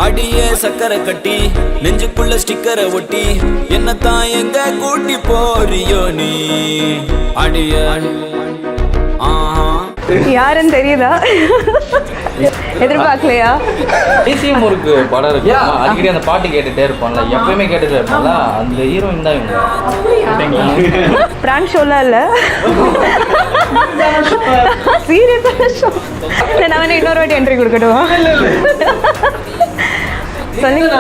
அடியே சக்கரை கட்டி நெஞ்சுக்குள்ள ஸ்டிக்கரை ஒட்டி என்னத்தான் எங்க கூட்டி போறியோ நீ அடிய யாருன்னு தெரியுதா? எதிர்பார்க்கலையா? டிசிஎம் ஒர்க்கு படம் இருக்கு, அடிக்கடி அந்த பாட்டு கேட்டுட்டே இருப்பான்ல, எப்பயுமே கேட்டுட்டே இருப்பான்ல, அந்த ஹீரோயின் தான் இவங்க. பிராங்க் ஷோலாம் இல்லை, சீரியஸான ஷோ. நான் வேணா இன்னொரு வாட்டி என்ட்ரி கொடுக்கட்டுமா? சொல்லுங்க.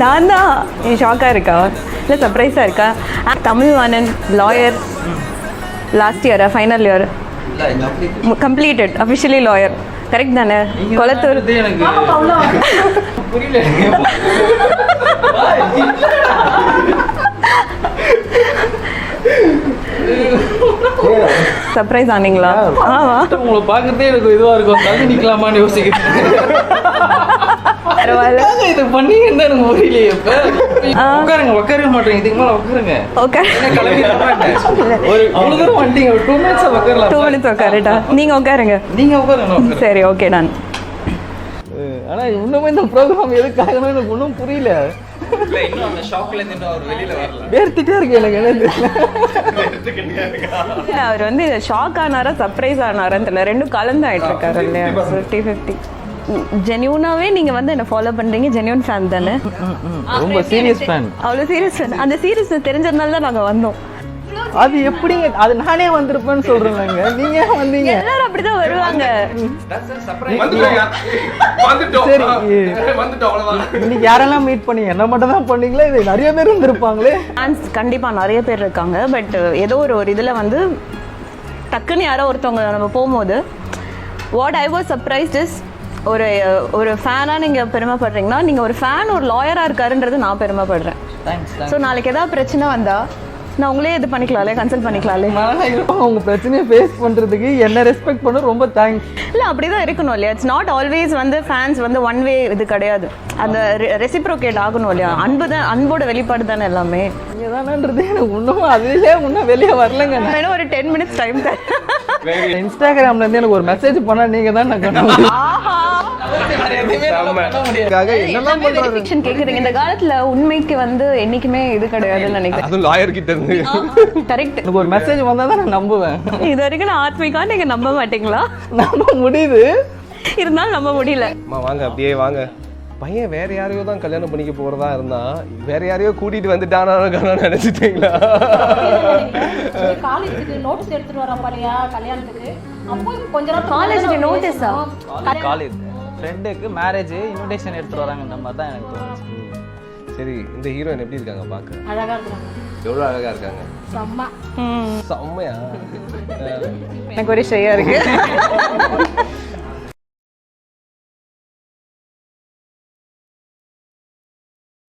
நான் தான் ஷாக்காக இருக்கா இல்லை சர்ப்ரைஸாக இருக்கா? Tamilvanan lawyer, last year final year completed officially lawyer, correct தானே? கொளத்தூர். எனக்கு புரியல. சர்ப்ரைஸ் ஆனீங்களா? ஆமா, உங்களை பார்க்கறதே எனக்கு இதுவா இருக்கும், தள்ளி நிக்கலாமான்னு யோசிக்கிறேன். பரவாயில்ல, இது பண்ணி என்ன எனக்கு புரியலையே. உட்காருங்க, உட்கார மாட்டேங்க, இதுக்கு மேல உட்காருங்க. ஓகே, ஒரு அவ்வளவு தூரம் வந்துட்டீங்க, ஒரு 2 minutes உட்காரலாம். 2 minutes உட்காருட்டா? நீங்க உட்காருங்க. நீங்க உட்காருங்க. சரி, ஓகே. நான் ஆனா இன்னுமே இந்த ப்ரோக்ராம் எதுக்காகன்னு எனக்கு ஒன்றும் புரியல. இன்னும் அந்த ஷாக்ல இருந்து அவர் வெளியில வரல. வேர்த்திட்டே இருக்கு எனக்கு. அவர் வந்து ஷாக் ஆனாரா சர்ப்ரைஸ் ஆனாரான்னு தெரியல, ரெண்டும் கலந்து ஆயிட்டு இருக்காரு இல்லையா? 50-50. ஜென்யூனாவே நீங்க வந்து என்ன ஃபாலோ பண்றீங்க, ஜென்யூன் ஃபேன் தானே? ரொம்ப சீரியஸ் ஃபேன். அவ்வளவு சீரியஸ் ஃபேன். அந்த சீரியஸ் தெரிஞ்சதுனால தான் நாங்க வந்தோம். அது எப்படிங்க? அது நானே வந்திருப்பேன்னு சொல்றேங்க, நீங்க வந்தீங்க. எல்லாரும் அப்படிதான் வருவாங்க. சரி, இன்னைக்கு யாரெல்லாம் மீட் பண்ணி என்ன மட்டும் தான் பண்ணீங்களா? இது நிறைய பேர் இருந்திருப்பாங்களே. ஃபேன்ஸ் கண்டிப்பா நிறைய பேர் இருக்காங்க. பட் ஏதோ ஒரு இதுல வந்து டக்குன்னு யாரோ ஒருத்தவங்க நம்ம போகும்போது what I was surprised is, ஒரு ஃபேனா நீங்க பெருமைப்படுறீங்கன்னா, நீங்க ஒரு ஃபேன் ஒரு லாயரா இருக்காருன்றது நான் பெருமைப்படுறேன். ஸோ நாளைக்கு ஏதாவது பிரச்சனை வந்தா நான் உங்களே இது பண்ணிக்கலாம்ல, கன்சல்ட் பண்ணிக்கலாம்ல. உங்க பிரச்சனையை ஃபேஸ் பண்றதுக்கு என்ன ரெஸ்பெக்ட் பண்ண ரொம்ப தேங்க்ஸ். இல்லை, அப்படிதான் இருக்கணும் இல்லையா? இட்ஸ் நாட் ஆல்வேஸ் வந்து ஃபேன்ஸ் வந்து ஒன் வே இது கிடையாது, அந்த ரெசிப்ரோகேட் ஆகணும் இல்லையா? அன்பு தான், அன்போட வெளிப்பாடு தானே எல்லாமே. இதுதானன்றது எனக்கு இன்னும் அதுலேயே இன்னும் வெளியே வரலங்க. வேணும் ஒரு 10 minutes டைம் தான். இன்ஸ்டாகிராம்ல இருந்து எனக்கு ஒரு மெசேஜ் பண்ணா நீங்க தான் நான் கேக்குறீங்க. இந்த காலத்துல உண்மைக்கு வந்து என்னைக்குமே இது கிடையாதுன்னு நினைக்கிறேன். அது லாயர் கிட்ட இருந்து கரெக்ட். எனக்கு ஒரு மெசேஜ் வந்தா தான் நான் நம்புவேன். இது வரைக்கும் நான் ஆத்மிகா, நீங்க நம்ப மாட்டீங்களா? நம்ப முடியுது, இருந்தாலும் நம்ப முடியல. வாங்க, அப்படியே வாங்க. பையன் வேற யாரையோ தான் கல்யாணம் பண்ணிக்க போறதா இருந்தா, வேற யாரையோ கூட்டிட்டு வந்துட்டானா நினைச்சிட்டீங்களா? காலேஜுக்கு நோட்டீஸ் எடுத்துட்டு வர பாரியா கல்யாணத்துக்கு. அப்போ கொஞ்ச நேரம் காலேஜ்க்கு நோட்டீஸா? காலேஜ் ஃப்ரெண்டுக்கு மேரேஜ் இன்விடேஷன் எடுத்துட்டு வராங்கன்ற மாதிரி தான் எனக்கு தோணுச்சு. சரி, இந்த ஹீரோயின் எப்படி இருக்காங்க பார்க்க? அழகா இருக்காங்க. எவ்வளவு அழகா இருக்காங்க? செம்ம. செம்மையா? எனக்கு ஒரு ஷையா இருக்கு.